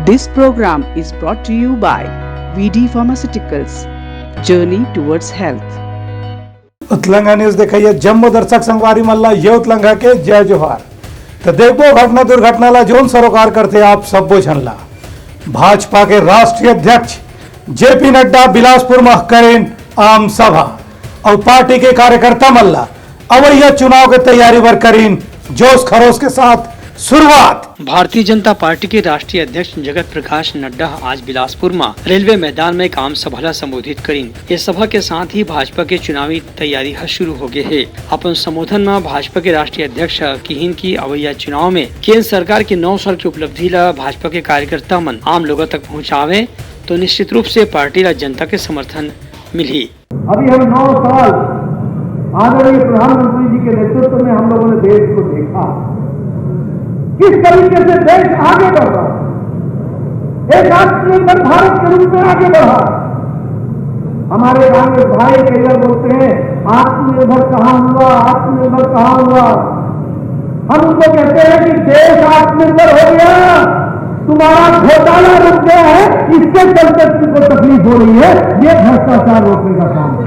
This program is brought to you by VD Pharmaceuticals. Journey towards health. Utlanga news देखिए जम्मू दर्शक संगवारी मल्ला ये उतलंगा के जय जोहार। तो देखो घटना दुर्घटना ला जोन सरोकार करते आप सब बोझनला भाजपा के राष्ट्रीय अध्यक्ष जेपी नड्डा बिलासपुर में करें आम सभा और पार्टी के कार्यकर्ता मल्ला अवैया चुनाव के तैयारी वर करीन जोश खरोश के साथ शुरुआत। भारतीय जनता पार्टी के राष्ट्रीय अध्यक्ष जगत प्रकाश नड्डा आज बिलासपुर में रेलवे मैदान में एक आम सभा संबोधित करीन। इस सभा के साथ ही भाजपा के चुनावी तैयारी शुरू हो गए है। अपन संबोधन में भाजपा के राष्ट्रीय अध्यक्ष किहिन की अवैया चुनाव में केंद्र सरकार की 9 साल की उपलब्धि ला भाजपा के कार्यकर्ता मन आम लोगों तक पहुँचावे तो निश्चित रूप से पार्टी ला जनता के समर्थन मिली। अभी हम 9 साल आदरणीय प्रधानमंत्री जी के नेतृत्व में हम लोगों ने देश को देखा किस तरीके से देश आगे बढ़ रहा, एक आत्मनिर्भर भारत के रूप में आगे बढ़ा। हमारे कांग्रेस भाई कई बार बोलते हैं आत्मनिर्भर कहां हुआ, आत्मनिर्भर कहां हुआ। हम उनको कहते हैं कि देश आत्मनिर्भर हो गया, तुम्हारा घोटाला रुक गया है, इसके चलते तुमको तकलीफ हो रही है। ये भ्रष्टाचार रोकने का काम है।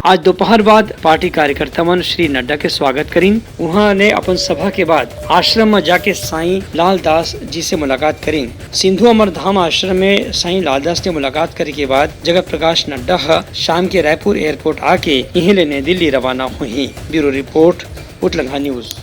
आज दोपहर बाद पार्टी कार्यकर्ता मन श्री नड्डा के स्वागत करीन। उन्होंने अपन सभा के बाद आश्रम में जाके साईं लालदास जी से मुलाकात करीन। सिंधु अमर धाम आश्रम में साईं लालदास ने मुलाकात करे के बाद जगत प्रकाश नड्डा शाम के रायपुर एयरपोर्ट आके यहीं लेने दिल्ली रवाना हुई। Bureau report Utlanga news.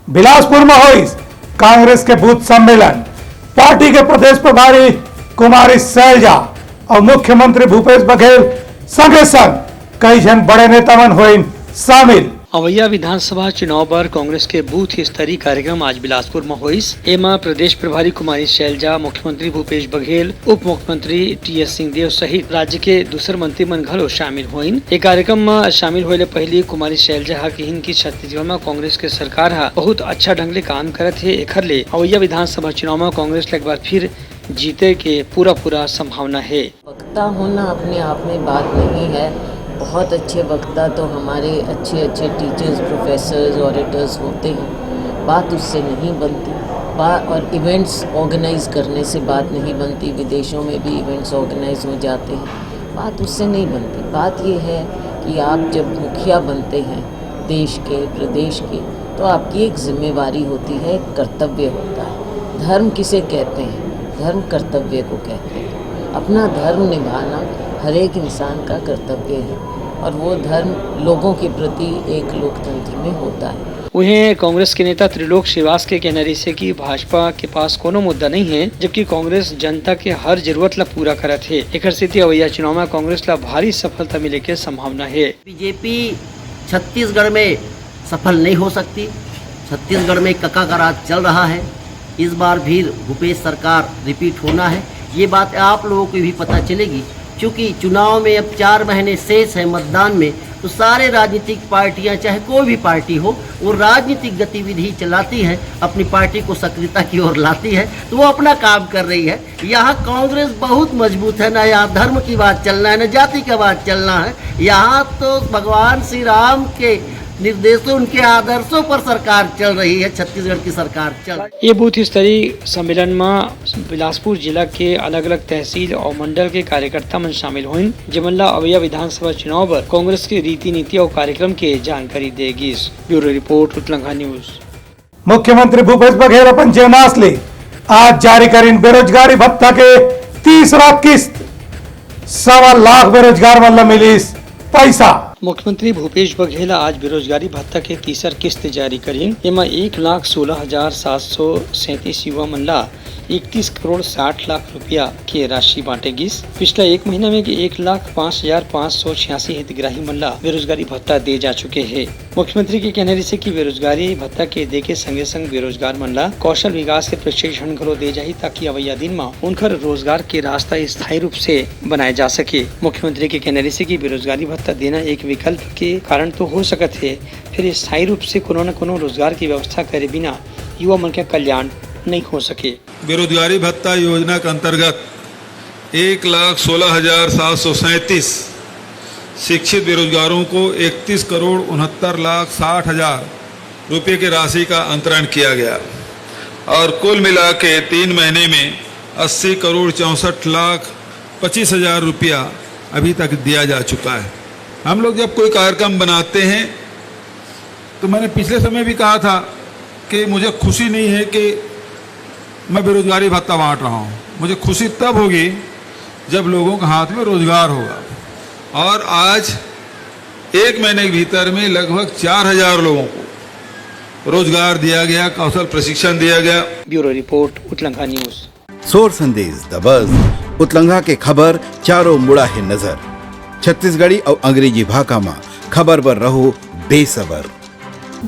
Bilaspur में हुई कांग्रेस के बूथ सम्मेलन, पार्टी के प्रदेश प्रभारी कुमारी शैलजा और मुख्यमंत्री भूपेश बघेल संगे संग कई जन बड़े नेता मन हुए शामिल। अवैया विधानसभा चुनाव पर कांग्रेस के बूथ स्तरीय कार्यक्रम आज बिलासपुर में हुई। एमा प्रदेश प्रभारी कुमारी शैलजा, मुख्यमंत्री भूपेश बघेल, उप मुख्यमंत्री टी.एस. सिंहदेव सहित राज्य के दूसर मंत्री मन घलो शामिल हुई। एक कार्यक्रम में शामिल होने पहले कुमारी शैलजा कहिन की छत्तीसगढ़ में कांग्रेस के सरकार बहुत अच्छा ढंग ले काम करत है। एखर ले अवैया विधानसभा चुनाव में कांग्रेस एक बार फिर जीते के पूरा संभावना है। वक्ता होना अपने आप में बात नहीं है। बहुत अच्छे वक्ता तो हमारे अच्छे टीचर्स, प्रोफेसर्स, ऑडिटर्स होते हैं। बात उससे नहीं बनती। और इवेंट्स ऑर्गेनाइज करने से बात नहीं बनती। विदेशों में भी इवेंट्स ऑर्गेनाइज हो जाते हैं, बात उससे नहीं बनती। बात ये है कि आप जब मुखिया बनते हैं देश के, प्रदेश के, तो आपकी एक जिम्मेवारी होती है, एक कर्तव्य होता है। धर्म किसे कहते हैं? धर्म कर्तव्य को कहते हैं। अपना धर्म निभाना हर एक इंसान का कर्तव्य है और वो धर्म लोगों के प्रति एक लोकतंत्र में होता है। उन्हें कांग्रेस के नेता त्रिलोक श्रीवास के कहना रही से कि भाजपा के पास कोनो मुद्दा नहीं है, जबकि कांग्रेस जनता के हर जरूरत ला पूरा करत है। एक स्थिति अवैया चुनाव में कांग्रेस ला भारी सफलता मिले के संभावना है। बीजेपी छत्तीसगढ़ में सफल नहीं हो सकती। छत्तीसगढ़ में कक्का का राज चल रहा है। इस बार भी भूपेश सरकार रिपीट होना है, ये बात आप लोगों को भी पता चलेगी। क्योंकि चुनाव में अब 4 महीने शेष है मतदान में, तो सारे राजनीतिक पार्टियां, चाहे कोई भी पार्टी हो, वो राजनीतिक गतिविधि चलाती है, अपनी पार्टी को सक्रियता की ओर लाती है, तो वो अपना काम कर रही है। यहाँ कांग्रेस बहुत मजबूत है। ना यहाँ धर्म की बात चलना है, न जाति का बात चलना है। यहाँ तो भगवान श्री राम के निर्देशों, उनके आदर्शों पर सरकार चल रही है। छत्तीसगढ़ की सरकार चल रही है। ये बूथ स्तरीय सम्मेलन में बिलासपुर जिला के अलग अलग तहसील और मंडल के कार्यकर्ता मन शामिल हुए, जिमला अवैया विधानसभा चुनाव पर कांग्रेस की रीति नीति और कार्यक्रम के जानकारी देगी। Bureau report Utlanga news. मुख्यमंत्री भूपेश बघेल अपन जेवनास ले आज जारी करीन बेरोजगारी भत्ता के तीसरा किस्त। 1.25 लाख बेरोजगार वाला मिली पैसा। मुख्यमंत्री भूपेश बघेल आज बेरोजगारी भत्ता के तीसर किस्त जारी करीन। एमा 1,16,737 युवा मन ला 31 करोड़ 60 लाख रुपया के राशि बांटेगी। पिछला एक महीना में 1,05,586 हितग्राही मन ला बेरोजगारी भत्ता दे जा चुके हैं। मुख्यमंत्री के कहने से कि बेरोजगारी भत्ता के दे के संगे संग बेरोजगार मन ला कौशल विकास के प्रशिक्षण घलो दे जाही, ताकि अवैया दिन में उनकर रोजगार के रास्ता स्थायी रूप से बनाए जा सके। मुख्यमंत्री के कहने से कि बेरोजगारी भत्ता देना एक विकल्प के कारण तो हो सकत है, फिर स्थायी रूप से कोनो न कोनो रोजगार की व्यवस्था करे बिना युवा मन के कल्याण नहीं हो सके। बेरोजगारी भत्ता योजना के अंतर्गत 1,16,737 शिक्षित बेरोजगारों को 31 करोड़ 69,60,000 रुपये की राशि का अंतरण किया गया और कुल मिला के 3 महीने में 80 करोड़ 64 लाख 25 हजार रुपया अभी तक दिया जा चुका है। हम लोग जब कोई कार्यक्रम बनाते हैं तो मैंने पिछले समय भी कहा था कि मुझे खुशी नहीं है कि मैं बेरोजगारी भत्ता बांट रहा हूँ। मुझे खुशी तब होगी जब लोगों के हाथ में रोजगार होगा। और आज 1 महीने के भीतर में लगभग 4000 लोगों को रोजगार दिया गया, कौशल प्रशिक्षण दिया गया। Bureau report Utlanga news. सोर संदेश द बज़ उतलंगा के खबर चारों मुड़ा है नजर। छत्तीसगढ़ी और अंग्रेजी भाषा में खबर पर रहो बेसबर।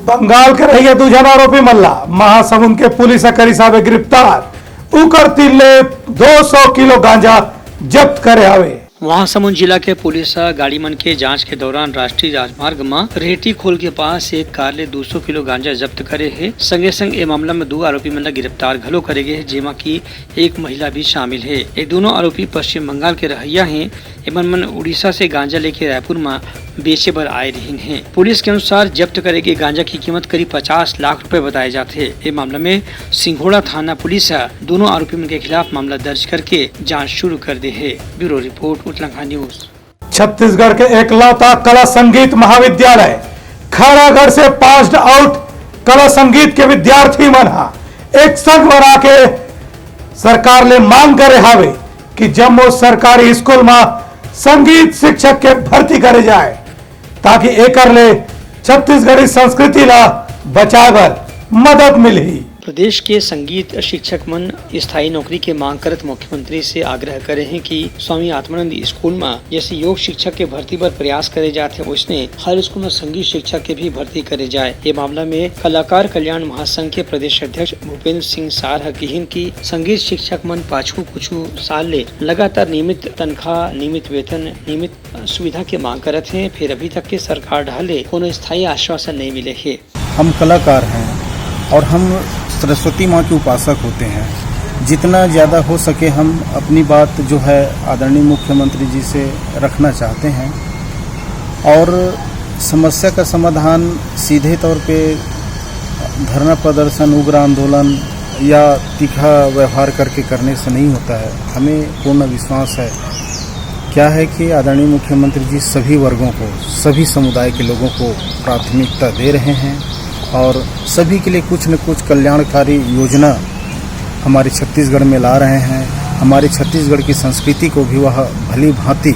बंगाल के रहिए दूजन आरोपी मल्ला महासमुंद के पुलिस करी साहब गिरफ्तार। उकर तिल्ले 200 किलो गांजा जब्त करे आवे। महासमुंद जिला के पुलिस गाड़ी मन के जांच के दौरान राष्ट्रीय राजमार्ग में रेहटी खोल के पास एक कार ले 200 किलो गांजा जब्त करे है। संगे संग ये मामला में 2 आरोपी मन गिरफ्तार घलो करे गए है, जेमा की एक महिला भी शामिल है। ये दोनों आरोपी पश्चिम बंगाल के रहैया हैं। एमन मन उड़ीसा से गांजा लेके रायपुर में बेचे बर आए रही हैं। पुलिस के अनुसार जब्त करे गए गांजा की कीमत करीब 50 लाख रुपए बताए जाते हैं। ये मामला में सिंघोड़ा थाना पुलिस दोनों आरोपी मन के खिलाफ मामला दर्ज करके जांच शुरू कर दी है। Bureau report Utlanga news. Chhattisgarh के एकलौता कला संगीत महाविद्यालय खैरागढ़ से पास्ड आउट कला संगीत के विद्यार्थी मन एक संघ बना के सरकार ले मांग करे हावे कि जम्मू सरकारी स्कूल में संगीत शिक्षक के भर्ती करे जाए, ताकि एकर ले छत्तीसगढ़ी संस्कृति ला बचावर मदद मिली। प्रदेश के संगीत शिक्षक मन स्थायी नौकरी के मांग करत मुख्यमंत्री से आग्रह करे हैं कि स्वामी आत्मानंद स्कूल में जैसे योग शिक्षक के भर्ती पर प्रयास करे जाते हैं, उसने हर स्कूल में संगीत शिक्षक के भी भर्ती करे जाए। ये मामला में कलाकार कल्याण महासंघ के प्रदेश अध्यक्ष भूपेंद्र सिंह सार कहिन की संगीत शिक्षक मन पाछू कुछ साल ले लगातार नियमित तनख्वाह, नियमित वेतन, नियमित सुविधा के मांग करत हैं, फिर अभी तक के सरकार ढाले कोनो स्थायी आश्वासन नहीं मिले है। हम कलाकार हैं और हम सरस्वती माँ के उपासक होते हैं। जितना ज़्यादा हो सके हम अपनी बात जो है आदरणीय मुख्यमंत्री जी से रखना चाहते हैं और समस्या का समाधान सीधे तौर पे धरना प्रदर्शन, उग्र आंदोलन या तीखा व्यवहार करके करने से नहीं होता है। हमें पूर्ण विश्वास है क्या है कि आदरणीय मुख्यमंत्री जी सभी वर्गों को, सभी समुदाय के लोगों को प्राथमिकता दे रहे हैं और सभी के लिए कुछ न कुछ कल्याणकारी योजना हमारे छत्तीसगढ़ में ला रहे हैं। हमारे छत्तीसगढ़ की संस्कृति को भी वह भली भांति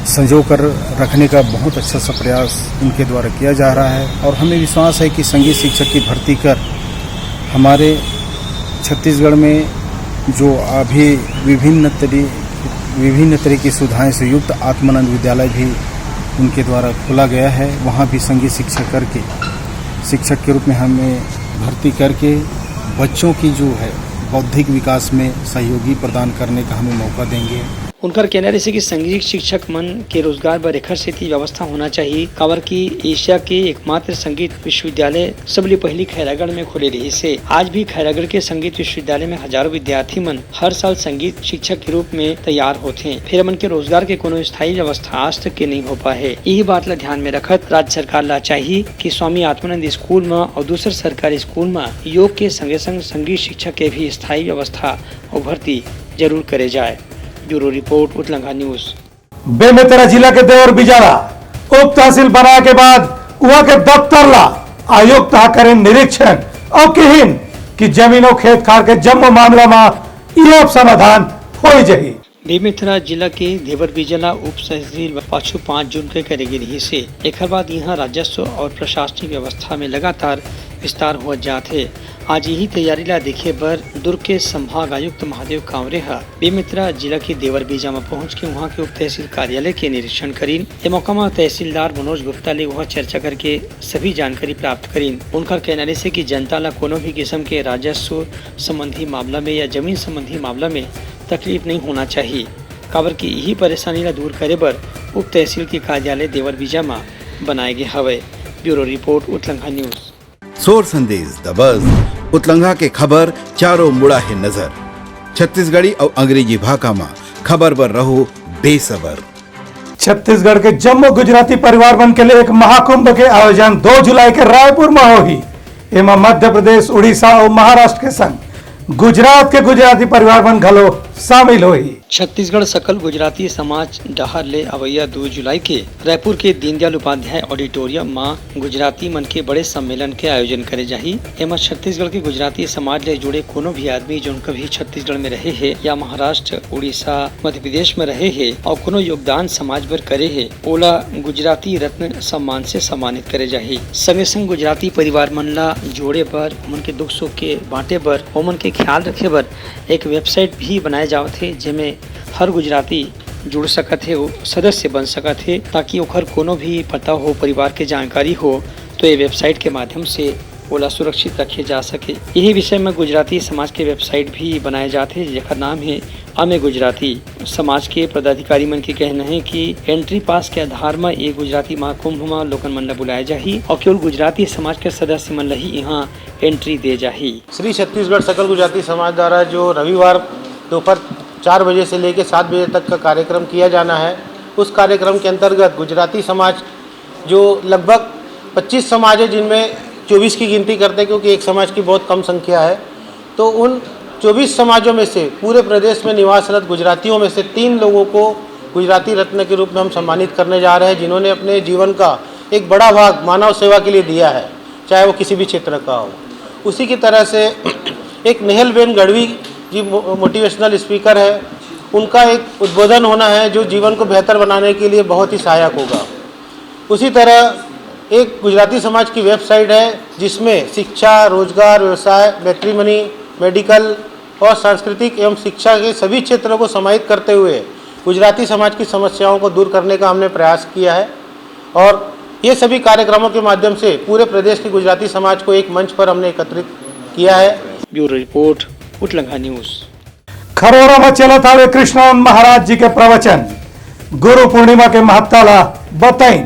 संजो कर रखने का बहुत अच्छा सा प्रयास उनके द्वारा किया जा रहा है और हमें विश्वास है कि संगीत शिक्षक की भर्ती कर हमारे छत्तीसगढ़ में जो अभी विभिन्न तरह की सुविधाएं से युक्त आत्मानंद विद्यालय भी उनके द्वारा खोला गया है, वहाँ भी संगीत शिक्षक के रूप में हमें भर्ती करके बच्चों की जो है बौद्धिक विकास में सहयोगी प्रदान करने का हमें मौका देंगे। उनका कहना है कि संगीत शिक्षक मन के रोजगार बर एखर सेती व्यवस्था होना चाहिए। काबर की एशिया के एकमात्र संगीत विश्वविद्यालय सबले पहली खैरागढ़ में खुले रही से। आज भी खैरागढ़ के संगीत विश्वविद्यालय में हजारों विद्यार्थी मन हर साल संगीत शिक्षक के रूप में तैयार होते हैं, फिर मन के रोजगार के कोनो स्थायी व्यवस्था आज तक के नहीं हो पाए। यही बात ला ध्यान में रखत राज्य सरकार ला चाहिए कि स्वामी आत्मानंद स्कूल में और दूसरे सरकारी स्कूल में योग के संगे संग संगीत शिक्षक के भी स्थायी व्यवस्था और भर्ती जरूर करे जाए। Bureau report Utlanga news. Bemetara जिला के देवर बिजारा उप तहसील बनाने के बाद वहाँ के दफ्तर ला आयुक्त करें निरीक्षण और कहिन कि जमीनों खेत खार के जम्मू मामला में यह समाधान हो जाए। बेमेतरा जिला के देवर बिजला उप तहसील पाछू 5 जून के करेगी रही से एक बाद यहाँ राजस्व और प्रशासनिक व्यवस्था में लगातार विस्तार हो जाते। आज यही तैयारी ला देखे बर दुर्ग के संभाग आयुक्त महादेव कांवरे बेमेतरा जिला के देवर बीजा में पहुंच के वहां के उप तहसील कार्यालय के निरीक्षण करीन। ये मौका में तहसीलदार मनोज गुप्ता ले वह चर्चा करके सभी जानकारी प्राप्त करीन। उनका कहना है कि जनता ला कोनो भी किस्म के राजस्व संबंधी मामला में या जमीन संबंधी मामला में तकलीफ नहीं होना चाहिए। काबर की यही परेशानी ला दूर करे बर उप तहसील के कार्यालय देवर बीजा में बनाए गए हवे। Bureau report Utlanga news. सोर संदेश द बज़ उतलंगा के खबर चारों मुड़ा है नजर। छत्तीसगढ़ी और अंग्रेजी भाषा में खबर पर रहो बेसबर। छत्तीसगढ़ के जम्मू गुजराती परिवार बन के लिए एक महाकुंभ के आयोजन 2 जुलाई के रायपुर में होगी। एमा मध्य प्रदेश, उड़ीसा और महाराष्ट्र के संग गुजरात के गुजराती परिवार मन घलो शामिल हुई। छत्तीसगढ़ सकल गुजराती समाज डहर ले अवैया 2 जुलाई के रायपुर के दीनदयाल उपाध्याय ऑडिटोरियम में गुजराती मन के बड़े सम्मेलन के आयोजन करे जाही। एमा छत्तीसगढ़ के गुजराती समाज ले जुड़े कोनो भी आदमी जो कभी छत्तीसगढ़ में रहे है या महाराष्ट्र, उड़ीसा, मध्य प्रदेश में रहे है और कोनो योगदान समाज बर करे है, ओला गुजराती रत्न सम्मान से सम्मानित करे जाही। संगे संग गुजराती परिवार मन ला जोड़े बर, उमन के दुख सुख के बांटे बर, ओमन के ख्याल रखे बर एक वेबसाइट भी बनाए जावत है, जेमे हर गुजराती जुड़ सकत है, सदस्य बन सकत है, ताकि ओखर कोनो भी पता हो, परिवार के जानकारी हो तो ये वेबसाइट के माध्यम से ओला सुरक्षित रखे जा सके। यही विषय में गुजराती समाज के वेबसाइट भी बनाए जाते हैं, जेकर नाम है अमे गुजराती। समाज के पदाधिकारी मन के कहना है कि एंट्री पास के आधार में एक गुजराती महाकुंभ में लोगन मन ला बुलाया जाही और केवल गुजराती समाज के सदस्य मन ला ही यहाँ एंट्री दे जाही। श्री छत्तीसगढ़ सकल गुजराती समाज द्वारा जो रविवार दोपहर 4 बजे से लेकर 7 बजे तक का कार्यक्रम किया जाना है, उस कार्यक्रम के अंतर्गत गुजराती समाज जो लगभग 25 समाज है, जिनमें 24 की गिनती करते हैं क्योंकि एक समाज की बहुत कम संख्या है, तो उन 24 समाजों में से पूरे प्रदेश में निवासरत गुजरातियों में से 3 लोगों को गुजराती रत्न के रूप में हम सम्मानित करने जा रहे हैं, जिन्होंने अपने जीवन का एक बड़ा भाग मानव सेवा के लिए दिया है, चाहे वो किसी भी क्षेत्र का हो। उसी की तरह से एक नेहलबेन गढ़वी जी मोटिवेशनल स्पीकर है, उनका एक उद्बोधन होना है जो जीवन को बेहतर बनाने के लिए बहुत ही सहायक होगा। उसी तरह एक गुजराती समाज की वेबसाइट है जिसमें शिक्षा, रोजगार, व्यवसाय, मैट्रिमनी, मेडिकल और सांस्कृतिक एवं शिक्षा के सभी क्षेत्रों को समाहित करते हुए गुजराती समाज की समस्याओं को दूर करने का हमने प्रयास किया है और ये सभी कार्यक्रमों के माध्यम से पूरे प्रदेश के गुजराती समाज को एक मंच पर हमने एकत्रित किया है। Bureau report, उटलंगा news. खरोरा में चलत आवे कृष्णानंद महाराज जी के प्रवचन, गुरु पूर्णिमा के महत्ता बताई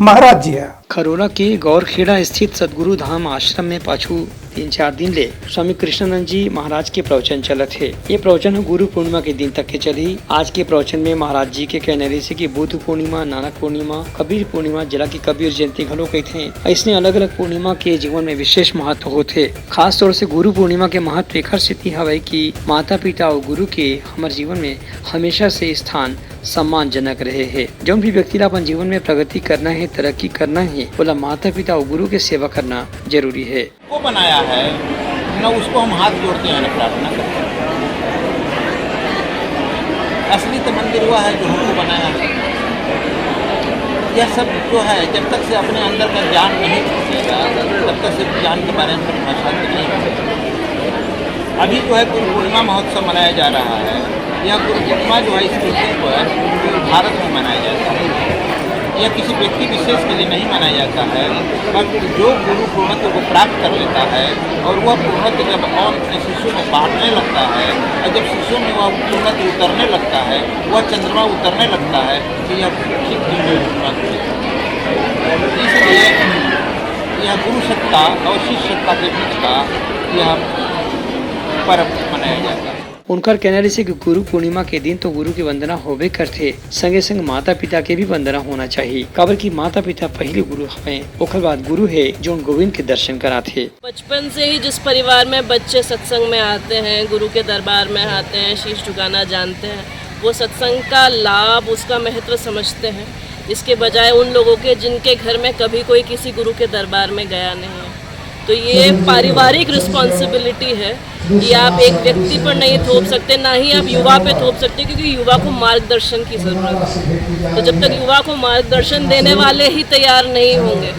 महाराज जी। खरोरा के गौरखेड़ा स्थित सदगुरु धाम आश्रम में पाछू 3-4 दिन ले स्वामी कृष्णानंद जी महाराज के प्रवचन चलत है। ये प्रवचन गुरु पूर्णिमा के दिन तक के चली। आज के प्रवचन में महाराज जी के कहने रही कि बुद्ध पूर्णिमा, नानक पूर्णिमा, कबीर पूर्णिमा, जिला की कबीर जयंती घलो कहते हैं। ऐसने अलग अलग पूर्णिमा के जीवन में विशेष महत्व होते। खास तौर से गुरु पूर्णिमा के महत्व एकर सेती हवे कि माता पिता और गुरु के हमारे जीवन में हमेशा से स्थान सम्मानजनक रहे हैं। जो भी व्यक्ति ला अपन जीवन में प्रगति करना है, तरक्की करना है, बोला माता पिता और गुरु के सेवा करना जरूरी है। को बनाया है न उसको हम हाथ जोड़ते हैं, न प्रार्थना करते हैं। असली तो मंदिर हुआ है जो हमको बनाया है। यह सब जो है जब तक से अपने अंदर का ज्ञान नहीं घुसेगा तब तक सिर्फ ज्ञान के बारे में परिभाषा नहीं है। अभी जो है गुरु पूर्णिमा महोत्सव मनाया जा रहा है। यह गुरु पूर्णिमा जो है इस दिन पर भारत में मनाया जाता है। यह किसी व्यक्ति विशेष के लिए नहीं मनाया जाता है, पर जो गुरु पूर्णत्व को प्राप्त कर लेता है और वह पूर्णत्व जब और अपने शिष्यों में बांटने लगता है और जब शिष्यों में वह पूर्णत्व उतरने लगता है, वह चंद्रमा उतरने लगता है, तो यह ठीक इसलिए यह गुरु सत्ता और शिष्य सत्ता के बीच का यह पर्व मनाया जाता है। उनका कहना है कि गुरु पूर्णिमा के दिन तो गुरु की वंदना होबे करते, संगे संग माता पिता के भी वंदना होना चाहिए। काबर की माता पिता पहले गुरु हैं, ओकर बाद गुरु है जो गोविंद के दर्शन कराते। बचपन से ही जिस परिवार में बच्चे सत्संग में आते हैं, गुरु के दरबार में आते हैं, शीश झुकाना जानते हैं, वो सत्संग का लाभ, उसका महत्व समझते हैं। इसके बजाय उन लोगों के जिनके घर में कभी कोई किसी गुरु के दरबार में गया नहीं है। तो ये पारिवारिक रिस्पॉन्सिबिलिटी है कि आप एक व्यक्ति पर नहीं थोप सकते, ना ही आप युवा पे थोप सकते, क्योंकि युवा को मार्गदर्शन की ज़रूरत है। तो जब तक युवा को मार्गदर्शन देने वाले ही तैयार नहीं होंगे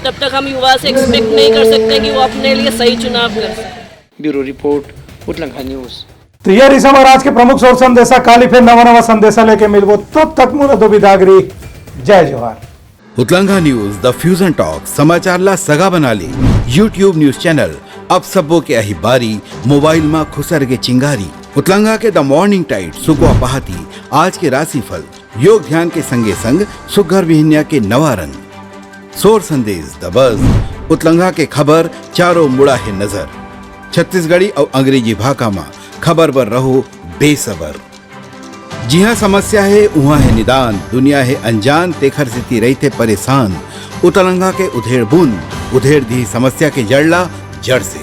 तब तक हम युवा से एक्सपेक्ट नहीं कर सकते कि वो अपने लिए सही चुनाव कर सके। Bureau report, उटलंगा news. तो ये रिसा महाराज के प्रमुख सोर संदेशा काली फिर नवा संदेशा लेके मिलबो, तब तक मुझे दो बिदागरी। जय जोहार। उतलंगा न्यूज द फ्यूजन टॉक समाचार ला सगा बना ली। यूट्यूब न्यूज चैनल अब सबो के अही बारी मोबाइल में खुसर के चिंगारी। उतलंगा के द मॉर्निंग टाइड सुगवा पहाती आज के राशिफल योग ध्यान के संगे संग सुघर विहिन्या के नवा रंग सोर संदेश द बज उतलंगा के खबर चारों मुड़ा है नजर। छत्तीसगढ़ी और अंग्रेजी भाषा में खबर पर रहो बेसबर। जी हाँ, समस्या है वहाँ है निदान, दुनिया है अनजान तेखर से रहते परेशान। उतलंगा के उधेड़ बुन उधेड़ दी समस्या के जड़ला जड़ से।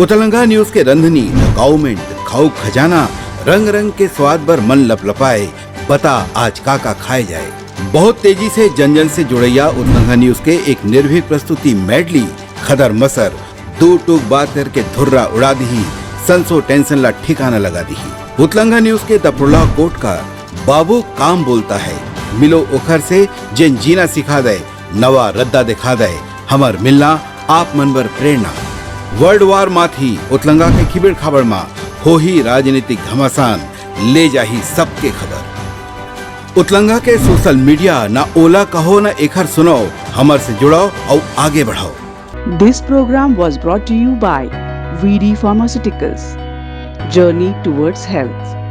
उतलंगा न्यूज के रंधनी गवर्नमेंट खाऊ खजाना रंग रंग के स्वाद पर मन लपलपाए बता आज काका खाए जाए। बहुत तेजी से जन जन से जुड़ैया उतलंगा न्यूज के एक निर्भीक प्रस्तुति मेडली खदर मसर दो टूक बात करके धुर्रा उड़ा दी संसो टेंशन ला ठिकाना लगा दी। उतलंगा न्यूज के दपुरला कोट का बाबू काम बोलता है मिलो उखर से जिन जीना सिखा दे नवा रद्दा दिखा दे हमर मिलना आप मनबर प्रेरणा। वर्ल्ड वार माथी उतलंगा के खिबड़ खबर मा हो ही राजनीतिक घमासान ले जाही सबके खबर। उतलंगा के सोशल मीडिया ना ओला कहो ना एखर सुनो हमर से जुड़ाओ और आगे बढ़ाओ। This program was brought to you by VD Pharmaceuticals. Journey towards health.